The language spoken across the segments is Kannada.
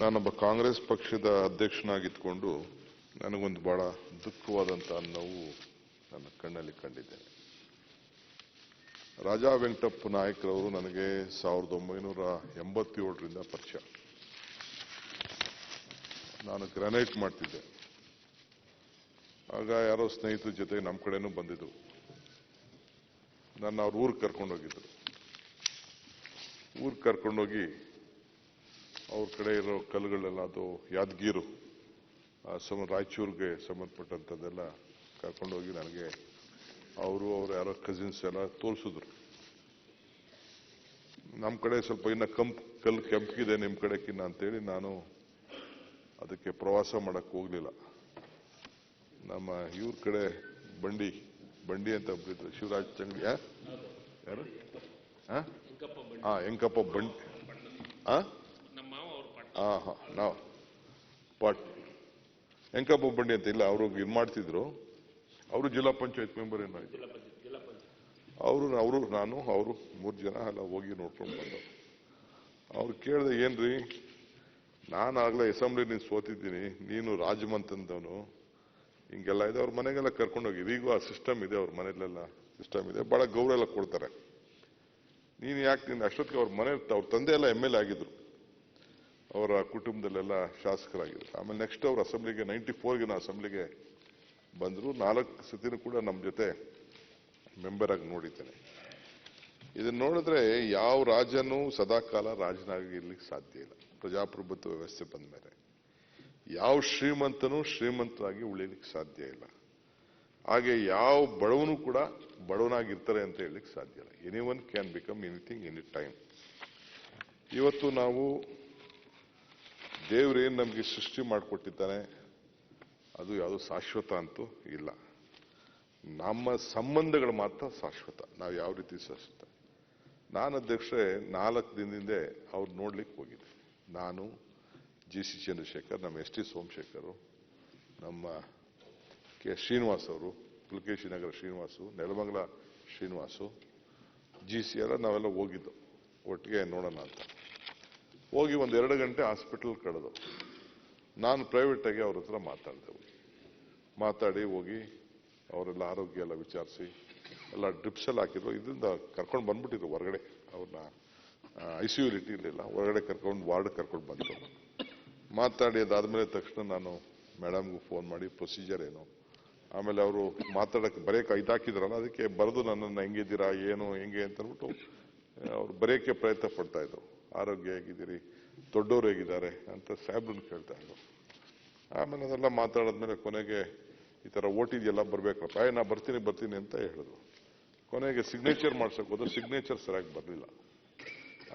ನಾನೊಬ್ಬ ಕಾಂಗ್ರೆಸ್ ಪಕ್ಷದ ಅಧ್ಯಕ್ಷನಾಗಿದ್ದುಕೊಂಡು ನನಗೊಂದು ಬಹಳ ದುಃಖವಾದಂತಹ ನೋವು ನನ್ನ ಕಣ್ಣಲ್ಲಿ ಕಂಡಿದ್ದೇನೆ. ರಾಜಾ ವೆಂಕಟಪ್ಪ ನಾಯಕರವರು ನನಗೆ 1987ರಿಂದ ಪರಿಚಯ. ನಾನು ಗ್ರಾನೈಟ್ ಮಾಡ್ತಿದ್ದೆ. ಆಗ ಯಾರೋ ಸ್ನೇಹಿತರ ಜೊತೆ ನಮ್ಮ ಕಡೆನೂ ಬಂದಿದ್ರು. ನನ್ನ ಅವ್ರ ಊರಿಗೆ ಕರ್ಕೊಂಡೋಗಿದ್ರು. ಊರಿಗೆ ಕರ್ಕೊಂಡೋಗಿ ಅವ್ರ ಕಡೆ ಇರೋ ಕಲ್ಲುಗಳೆಲ್ಲ, ಅದು ಯಾದಗಿರು ರಾಯಚೂರಿಗೆ ಸಂಬಂಧಪಟ್ಟಂಥದ್ದೆಲ್ಲ ಕರ್ಕೊಂಡೋಗಿ ನನಗೆ ಅವರು ಯಾರೋ ಕಸಿನ್ಸ್ ಎಲ್ಲ ತೋರಿಸಿದ್ರು. ನಮ್ಮ ಕಡೆ ಸ್ವಲ್ಪ ಇನ್ನ ಕಲ್ಲು ಕೆಂಪಗಿದೆ, ನಿಮ್ಮ ಕಡೆಕಿನ್ನ ಅಂತೇಳಿ ನಾನು ಅದಕ್ಕೆ ಪ್ರವಾಸ ಮಾಡಕ್ ಹೋಗ್ಲಿಲ್ಲ. ನಮ್ಮ ಇವ್ರ ಕಡೆ ಬಂಡಿ ಅಂತ ಒಬ್ಬರಿದ್ರು, ಶಿವರಾಜ್ ಚಂಗಡಿ, ಯಾರು ಎಂಕಪ್ಪ ಬಂಡಿ, ನಾವು ಎಂಕಪ್ಪ ಬಂಡಿ ಅಂತ ಇಲ್ಲ, ಅವರು ಇದು ಮಾಡ್ತಿದ್ರು. ಅವರು ಜಿಲ್ಲಾ ಪಂಚಾಯತ್ ಮೆಂಬರ್ ಏನಾಯ್ತು, ಅವರು ನಾನು ಅವರು 3 ಜನ ಎಲ್ಲ ಹೋಗಿ ನೋಡ್ಕೊಂಡು ಬಂದವು. ಅವ್ರು ಕೇಳಿದೆ, ಏನ್ರಿ ನಾನಾಗ್ಲೇ ಅಸೆಂಬ್ಲಿ ನೀನು ಸೋತಿದ್ದೀನಿ, ನೀನು ರಾಜಮಂತಂದವನು, ಹಿಂಗೆಲ್ಲ ಇದೆ. ಅವ್ರ ಮನೆಗೆಲ್ಲ ಕರ್ಕೊಂಡೋಗಿದ್ದು. ಈಗೂ ಆ ಸಿಸ್ಟಮ್ ಇದೆ, ಅವ್ರ ಮನೆಯಲ್ಲೆಲ್ಲ ಸಿಸ್ಟಮ್ ಇದೆ, ಬಹಳ ಗೌರವ ಎಲ್ಲ ಕೊಡ್ತಾರೆ. ನೀನು ಯಾಕೆ ನೀನು ಅಷ್ಟೊತ್ತಿಗೆ ಅವ್ರ ಮನೆ, ಅವ್ರ ತಂದೆ ಎಲ್ಲ MLA ಆಗಿದ್ರು, ಅವರ ಕುಟುಂಬದಲ್ಲೆಲ್ಲ ಶಾಸಕರಾಗಿದ್ರು. ಆಮೇಲೆ ನೆಕ್ಸ್ಟ್ ಅವ್ರ ಅಸೆಂಬ್ಲಿಗೆ 94ಗೆ ಅಸೆಂಬ್ಲಿಗೆ ಬಂದ್ರು. 4 ಸತಿನೂ ಕೂಡ ನಮ್ಮ ಜೊತೆ ಮೆಂಬರ್ ಆಗಿ ನೋಡಿದ್ದೇನೆ. ಇದನ್ನ ನೋಡಿದ್ರೆ ಯಾವ ರಾಜನೂ ಸದಾಕಾಲ ರಾಜನಾಗಿ ಇರ್ಲಿಕ್ಕೆ ಸಾಧ್ಯ ಇಲ್ಲ. ಪ್ರಜಾಪ್ರಭುತ್ವ ವ್ಯವಸ್ಥೆ ಬಂದ ಮೇಲೆ ಯಾವ ಶ್ರೀಮಂತನೂ ಶ್ರೀಮಂತರಾಗಿ ಉಳಿಲಿಕ್ಕೆ ಸಾಧ್ಯ ಇಲ್ಲ. ಹಾಗೆ ಯಾವ ಬಡವನು ಕೂಡ ಬಡವನಾಗಿರ್ತಾರೆ ಅಂತ ಹೇಳಲಿಕ್ಕೆ ಸಾಧ್ಯ ಇಲ್ಲ. Anyone can become anything any time. ಇವತ್ತು ನಾವು ದೇವರೇನು ನಮಗೆ ಸೃಷ್ಟಿ ಮಾಡಿಕೊಟ್ಟಿದ್ದಾನೆ, ಅದು ಯಾವುದು ಶಾಶ್ವತ ಅಂತೂ ಇಲ್ಲ. ನಮ್ಮ ಸಂಬಂಧಗಳು ಮಾತ್ರ ಶಾಶ್ವತ. ನಾವು ಯಾವ ರೀತಿ ಶಾಶ್ವತ. ನಾನು ಅಧ್ಯಕ್ಷರೇ 4 ದಿನದಿಂದ ಅವ್ರು ನೋಡ್ಲಿಕ್ಕೆ ಹೋಗಿದ್ದೆ. ನಾನು, GC ಚಂದ್ರಶೇಖರ್, ನಮ್ಮ ST ಸೋಮಶೇಖರ್, ನಮ್ಮ ಶ್ರೀನಿವಾಸ್ ಅವರು, ಪುಲಕೇಶಿ ನಗರ ಶ್ರೀನಿವಾಸು, ನೆಲಮಂಗಲ ಶ್ರೀನಿವಾಸು, GC ಎಲ್ಲ ನಾವೆಲ್ಲ ಹೋಗಿದ್ದು ಒಟ್ಟಿಗೆ ನೋಡೋಣ ಅಂತ. ಹೋಗಿ 1-2 ಗಂಟೆ ಹಾಸ್ಪಿಟಲ್ ಕಳೆದು ನಾನು ಪ್ರೈವೇಟ್ ಆಗಿ ಅವ್ರ ಹತ್ರ ಮಾತಾಡಿ ಹೋಗಿ ಅವರೆಲ್ಲ ಆರೋಗ್ಯ ಎಲ್ಲ ವಿಚಾರಿಸಿ ಎಲ್ಲ ಡ್ರಿಪ್ಸ್ ಎಲ್ಲ ಹಾಕಿದ್ರು. ಇದರಿಂದ ಕರ್ಕೊಂಡು ಬಂದ್ಬಿಟ್ಟಿದ್ರು ಹೊರಗಡೆ. ಅವ್ರನ್ನ ICU ಇಟ್ಟಿರಲಿಲ್ಲ, ಹೊರಗಡೆ ಕರ್ಕೊಂಡು ವಾರ್ಡ್ ಕರ್ಕೊಂಡು ಬಂದು ಮಾತಾಡಿ ಅದಾದ್ಮೇಲೆ ತಕ್ಷಣ ನಾನು ಮೇಡಮ್ಗೂ ಫೋನ್ ಮಾಡಿ ಪ್ರೊಸೀಜರ್ ಏನು, ಆಮೇಲೆ ಅವರು ಮಾತಾಡಕ್ಕೆ ಬರೆಯಕ್ಕೆ ಇದಾಕಿದ್ರಲ್ಲ, ಅದಕ್ಕೆ ಬರೆದು ನನ್ನನ್ನು ಹೆಂಗಿದ್ದೀರಾ ಏನು ಹೆಂಗೆ ಅಂತ ಅಂದ್ಬಿಟ್ಟು ಅವ್ರು ಬರೆಯಕ್ಕೆ ಪ್ರಯತ್ನ ಪಡ್ತಾ ಇದ್ರು. ಆರೋಗ್ಯ ಹೇಗಿದ್ದೀರಿ, ದೊಡ್ಡವ್ರು ಹೇಗಿದ್ದಾರೆ ಅಂತ ಸಾಹೇಬ್ರನ್ನ ಕೇಳ್ತಾ ಇದ್ರು. ಆಮೇಲೆ ಅದೆಲ್ಲ ಮಾತಾಡಿದ್ಮೇಲೆ ಕೊನೆಗೆ ಈ ತರ ಓಟಿದೆಲ್ಲ ಬರ್ಬೇಕಪ್ಪ, ನಾ ಬರ್ತೀನಿ ಅಂತ ಹೇಳಿದ್ರು. ಕೊನೆಗೆ ಸಿಗ್ನೇಚರ್ ಮಾಡ್ಸಕ್ ಹೋದ್ರೆ ಸಿಗ್ನೇಚರ್ ಸರಿಯಾಗಿ ಬರಲಿಲ್ಲ.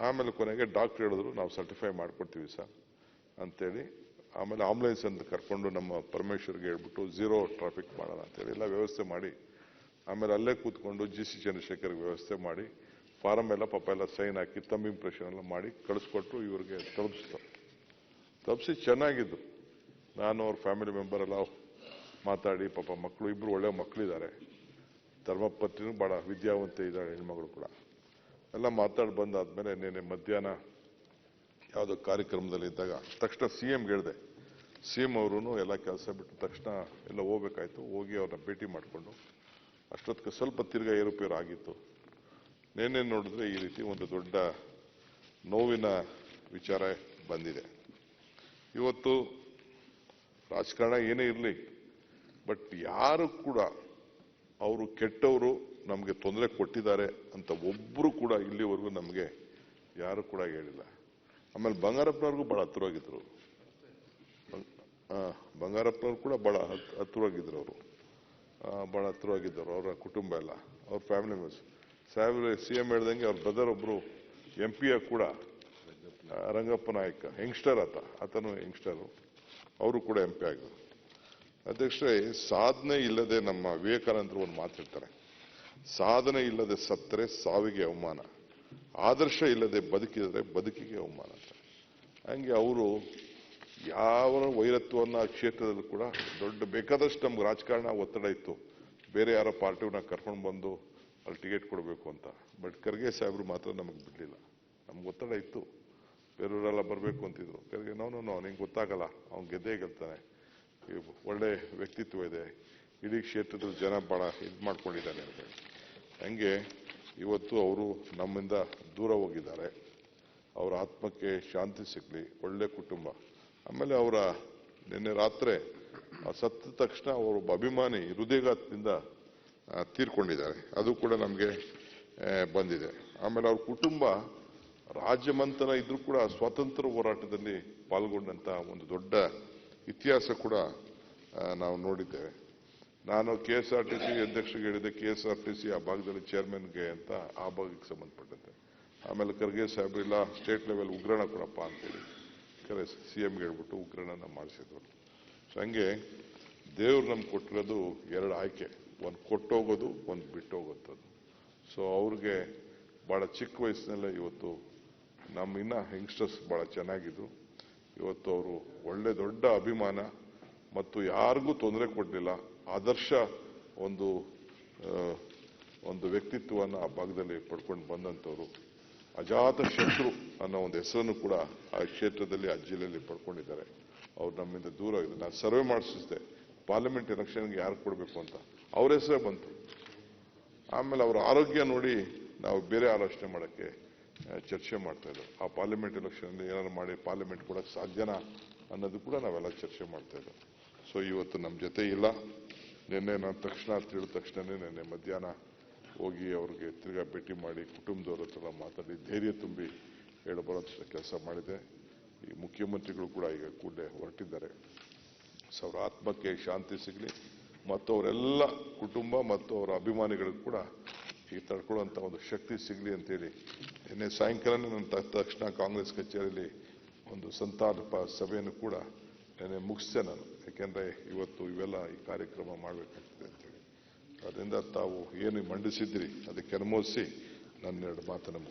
ಆಮೇಲೆ ಕೊನೆಗೆ ಡಾಕ್ಟರ್ ಹೇಳಿದ್ರು, ನಾವು ಸರ್ಟಿಫೈ ಮಾಡ್ಕೊಡ್ತೀವಿ ಸರ್ ಅಂತೇಳಿ. ಆಮೇಲೆ ಆಂಬುಲೆನ್ಸ್ ಅಂತ ಕರ್ಕೊಂಡು ನಮ್ಮ ಪರಮೇಶ್ವರ್ಗೆ ಹೇಳ್ಬಿಟ್ಟು 0 ಟ್ರಾಫಿಕ್ ಮಾಡೋಣ ಅಂತೇಳಿ ಎಲ್ಲ ವ್ಯವಸ್ಥೆ ಮಾಡಿ, ಆಮೇಲೆ ಅಲ್ಲೇ ಕೂತ್ಕೊಂಡು GC ಚಂದ್ರಶೇಖರ್ಗೆ ವ್ಯವಸ್ಥೆ ಮಾಡಿ ಫಾರಂ ಎಲ್ಲ ಪಾಪ ಎಲ್ಲ ಸೈನ್ ಹಾಕಿ ತಮ್ಮ ಇಂಪ್ರೆಷನ್ ಎಲ್ಲ ಮಾಡಿ ಕಳಿಸ್ಕೊಟ್ರು. ಇವ್ರಿಗೆ ತಪ್ಪಿಸಿ ಚೆನ್ನಾಗಿದ್ದು. ನಾನು ಅವ್ರ ಫ್ಯಾಮಿಲಿ ಮೆಂಬರ್ ಎಲ್ಲ ಮಾತಾಡಿ, ಪಾಪ ಮಕ್ಕಳು 2 ಒಳ್ಳೆ ಮಕ್ಕಳಿದ್ದಾರೆ, ಧರ್ಮಪತ್ನಿನೂ ಬಹಳ ವಿದ್ಯಾವಂತೆ ಇದ್ದಾಳೆ, ಹೆಣ್ಮಗಳು ಕೂಡ. ಎಲ್ಲ ಮಾತಾಡಿ ಬಂದಾದ್ಮೇಲೆ ನಿನ್ನೆ ಮಧ್ಯಾಹ್ನ ಯಾವುದೋ ಕಾರ್ಯಕ್ರಮದಲ್ಲಿ ಇದ್ದಾಗ ತಕ್ಷಣ CMಗೆ ಹೇಳಿದೆ. CM ಅವರು ಎಲ್ಲ ಕೆಲಸ ಬಿಟ್ಟು ತಕ್ಷಣ ಎಲ್ಲ ಹೋಗ್ಬೇಕಾಯ್ತು. ಹೋಗಿ ಅವ್ರನ್ನ ಭೇಟಿ ಮಾಡಿಕೊಂಡು ಅಷ್ಟೊತ್ತಿಗೆ ಸ್ವಲ್ಪ ತಿರ್ಗಾ ಏರುಪೇರು ಆಗಿತ್ತು. ನಿನ್ನೆ ನೋಡಿದ್ರೆ ಈ ರೀತಿ ಒಂದು ದೊಡ್ಡ ನೋವಿನ ವಿಚಾರ ಬಂದಿದೆ. ಇವತ್ತು ರಾಜಕಾರಣ ಏನೇ ಇರಲಿ, ಬಟ್ ಯಾರು ಕೂಡ ಅವರು ಕೆಟ್ಟವರು, ನಮಗೆ ತೊಂದರೆ ಕೊಟ್ಟಿದ್ದಾರೆ ಅಂತ ಒಬ್ರು ಕೂಡ ಇಲ್ಲಿವರೆಗೂ ನಮಗೆ ಯಾರು ಕೂಡ ಹೇಳಿಲ್ಲ. ಆಮೇಲೆ ಬಂಗಾರಪ್ಪನವ್ರಿಗೂ ಬಹಳ ಹತ್ತಿರವಾಗಿದ್ರು. ಬಂಗಾರಪ್ಪನವ್ರು ಕೂಡ ಬಹಳ ಹತ್ತಿರವಾಗಿದ್ರು. ಅವರು ಬಹಳ ಹತ್ತಿರವಾಗಿದ್ದರು, ಅವರ ಕುಟುಂಬ ಎಲ್ಲ, ಅವ್ರ ಫ್ಯಾಮಿಲಿ ಮೆಂಬರ್ಸ್. ಸಾಹೇಬ್ರೆ CM ಹೇಳ್ದಂಗೆ ಅವ್ರ ಬ್ರದರ್ ಒಬ್ರು MP ಕೂಡ, ರಂಗಪ್ಪ ನಾಯಕ, ಯಂಗ್ಸ್ಟರ್ ಆತನು ಯಂಗ್ಸ್ಟರು, ಅವರು ಕೂಡ MP ಆಗಿದ್ರು. ಅಧ್ಯಕ್ಷರೇ, ಸಾಧನೆ ಇಲ್ಲದೆ, ನಮ್ಮ ವಿವೇಕಾನಂದರು ಒಂದು ಮಾತಿರ್ತಾರೆ, ಸಾಧನೆ ಇಲ್ಲದೆ ಸತ್ತರೆ ಸಾವಿಗೆ ಅವಮಾನ, ಆದರ್ಶ ಇಲ್ಲದೆ ಬದುಕಿದರೆ ಬದುಕಿಗೆ ಅವಮಾನ ಅಂತ. ಹಂಗೆ ಅವರು ಯಾವ ವೈರತ್ವವನ್ನು ಆ ಕ್ಷೇತ್ರದಲ್ಲಿ ಕೂಡ ಬೇಕಾದಷ್ಟು ನಮ್ಗೆ ರಾಜಕಾರಣ ಒತ್ತಡ ಇತ್ತು. ಬೇರೆ ಯಾರೋ ಪಾರ್ಟಿಯವ್ರನ್ನ ಕರ್ಕೊಂಡು ಬಂದು ಅಲ್ಲಿ ಟಿಕೆಟ್ ಕೊಡಬೇಕು ಅಂತ. ಬಟ್ ಖರ್ಗೆ ಸಾಹೇಬ್ರು ಮಾತ್ರ ನಮಗೆ ಬಿಡಲಿಲ್ಲ. ನಮ್ಗೆ ಒತ್ತಡ ಇತ್ತು, ಬೇರೆಯವರೆಲ್ಲ ಬರಬೇಕು ಅಂತಿದ್ರು. ಕೆಳಗೆ ನೋ ನಿಂಗೆ ಗೊತ್ತಾಗಲ್ಲ, ಅವ್ನು ಗೆದ್ದೇ ಗೆಲ್ತಾನೆ, ಒಳ್ಳೆ ವ್ಯಕ್ತಿತ್ವ ಇದೆ, ಇಡೀ ಕ್ಷೇತ್ರದ ಜನ ಬಹಳ ಇದು ಮಾಡ್ಕೊಂಡಿದ್ದಾನೆ ಅಂತ. ಹಂಗೆ ಇವತ್ತು ಅವರು ನಮ್ಮಿಂದ ದೂರ ಹೋಗಿದ್ದಾರೆ. ಅವರ ಆತ್ಮಕ್ಕೆ ಶಾಂತಿ ಸಿಗಲಿ, ಒಳ್ಳೆ ಕುಟುಂಬ. ಆಮೇಲೆ ಅವರ ನಿನ್ನೆ ರಾತ್ರಿ ಸತ್ತ ತಕ್ಷಣ ಅವರೊಬ್ಬ ಅಭಿಮಾನಿ ಹೃದಯಘಾತದಿಂದ ತೀರ್ಕೊಂಡಿದ್ದಾರೆ. ಅದು ಕೂಡ ನಮಗೆ ಬಂದಿದೆ. ಆಮೇಲೆ ಅವ್ರ ಕುಟುಂಬ ರಾಜ್ಯಮಂಥನ ಇದ್ರೂ ಕೂಡ ಸ್ವಾತಂತ್ರ್ಯ ಹೋರಾಟದಲ್ಲಿ ಪಾಲ್ಗೊಂಡಂತ ಒಂದು ದೊಡ್ಡ ಇತಿಹಾಸ ಕೂಡ ನಾವು ನೋಡಿದ್ದೇವೆ. ನಾನು KSRTC ಅಧ್ಯಕ್ಷರಿಗೆ ಹೇಳಿದೆ, KSRTC ಆ ಭಾಗದಲ್ಲಿ ಚೇರ್ಮನ್ಗೆ ಅಂತ, ಆ ಭಾಗಕ್ಕೆ ಸಂಬಂಧಪಟ್ಟಂತೆ. ಆಮೇಲೆ ಖರ್ಗೆ ಸಾಹೇಬ್ರಿಲ್ಲ, ಸ್ಟೇಟ್ ಲೆವೆಲ್ ಉಗ್ರಾಣ ಕೊಡಪ್ಪ ಅಂತೇಳಿ CMಗೆ ಹೇಳ್ಬಿಟ್ಟು ಉಗ್ರಾಣನ ಮಾಡಿಸಿದ್ರು. ಸೊ ಹಂಗೆ ದೇವ್ರು ನಮ್ಗೆ ಕೊಟ್ಟಿರೋದು ಎರಡು ಆಯ್ಕೆ, ಒಂದು ಕೊಟ್ಟೋಗೋದು, ಒಂದು ಬಿಟ್ಟೋಗೋದು. ಸೊ ಅವ್ರಿಗೆ ಬಹಳ ಚಿಕ್ಕ ವಯಸ್ಸಿನಲ್ಲೇ ಇವತ್ತು ನಮ್ಮ ಇನ್ನ ಯಂಗ್ಸ್ಟರ್ಸ್ ಬಹಳ ಚೆನ್ನಾಗಿದ್ರು. ಇವತ್ತು ಅವರು ಒಳ್ಳೆ ದೊಡ್ಡ ಅಭಿಮಾನ ಮತ್ತು ಯಾರಿಗೂ ತೊಂದರೆ ಕೊಡಲಿಲ್ಲ, ಆದರ್ಶ ಒಂದು ವ್ಯಕ್ತಿತ್ವವನ್ನು ಆ ಭಾಗದಲ್ಲಿ ಪಡ್ಕೊಂಡು ಬಂದಂಥವ್ರು. ಅಜಾತ ಶತ್ರು ಅನ್ನೋ ಒಂದು ಹೆಸರನ್ನು ಕೂಡ ಆ ಕ್ಷೇತ್ರದಲ್ಲಿ, ಆ ಜಿಲ್ಲೆಯಲ್ಲಿ ಪಡ್ಕೊಂಡಿದ್ದಾರೆ. ಅವ್ರು ನಮ್ಮಿಂದ ದೂರ ಆಗಿದೆ. ನಾನು ಸರ್ವೆ ಮಾಡಿಸಿದ್ದೆ ಪಾರ್ಲಿಮೆಂಟ್ ಎಲೆಕ್ಷನ್ಗೆ ಯಾರು ಕೊಡಬೇಕು ಅಂತ, ಅವ್ರ ಹೆಸರೇ ಬಂತು. ಆಮೇಲೆ ಅವರ ಆರೋಗ್ಯ ನೋಡಿ ನಾವು ಬೇರೆ ಆಲೋಚನೆ ಮಾಡೋಕ್ಕೆ ಚರ್ಚೆ ಮಾಡ್ತಾ ಇದ್ದೆವು. ಆ ಪಾರ್ಲಿಮೆಂಟ್ ಎಲೆಕ್ಷನ್ ಏನಾದ್ರು ಮಾಡಿ ಪಾರ್ಲಿಮೆಂಟ್ ಕೊಡಕ್ಕೆ ಸಾಧ್ಯನಾ ಅನ್ನೋದು ಕೂಡ ನಾವೆಲ್ಲ ಚರ್ಚೆ ಮಾಡ್ತಾ ಇದ್ದೆವು. ಸೊ ಇವತ್ತು ನಮ್ಮ ಜೊತೆ ಇಲ್ಲ. ನಿನ್ನೆ ನಾನು ತಿಳಿದ ತಕ್ಷಣನೇ ನಿನ್ನೆ ಮಧ್ಯಾಹ್ನ ಹೋಗಿ ಅವ್ರಿಗೆ ತಿರ್ಗಾ ಭೇಟಿ ಮಾಡಿ ಕುಟುಂಬದವ್ರ ಹತ್ರ ಮಾತಾಡಿ ಧೈರ್ಯ ತುಂಬಿ ಹೇಳಬರೋಂಥ ಕೆಲಸ ಮಾಡಿದೆ. ಈ ಮುಖ್ಯಮಂತ್ರಿಗಳು ಕೂಡ ಈಗ ಕೂಡಲೇ ಹೊರಟಿದ್ದಾರೆ. ಸೊ ಅವರ ಆತ್ಮಕ್ಕೆ ಶಾಂತಿ ಸಿಗಲಿ ಮತ್ತು ಅವರೆಲ್ಲ ಕುಟುಂಬ ಮತ್ತು ಅವರ ಅಭಿಮಾನಿಗಳಿಗೂ ಕೂಡ ಈ ತಡ್ಕೊಳ್ಳುವಂಥ ಒಂದು ಶಕ್ತಿ ಸಿಗಲಿ ಅಂತೇಳಿ ನಿನ್ನೆ ಸಾಯಂಕಾಲನೇ ನಾನು ತಕ್ಷಣ ಕಾಂಗ್ರೆಸ್ ಕಚೇರಿಯಲ್ಲಿ ಒಂದು ಸಂತಾಪ ಸಭೆಯನ್ನು ಕೂಡ ನಿನ್ನೆ ಮುಗಿಸಿದೆ ನಾನು. ಯಾಕೆಂದ್ರೆ ಇವತ್ತು ಇವೆಲ್ಲ ಈ ಕಾರ್ಯಕ್ರಮ ಮಾಡಬೇಕಾಗ್ತದೆ ಅಂತೇಳಿ. ಅದರಿಂದ ತಾವು ಏನು ಮಂಡಿಸಿದ್ರಿ ಅದಕ್ಕೆ ಅನುಮೋದಿಸಿ ನನ್ನೆರಡು ಮಾತನ್ನು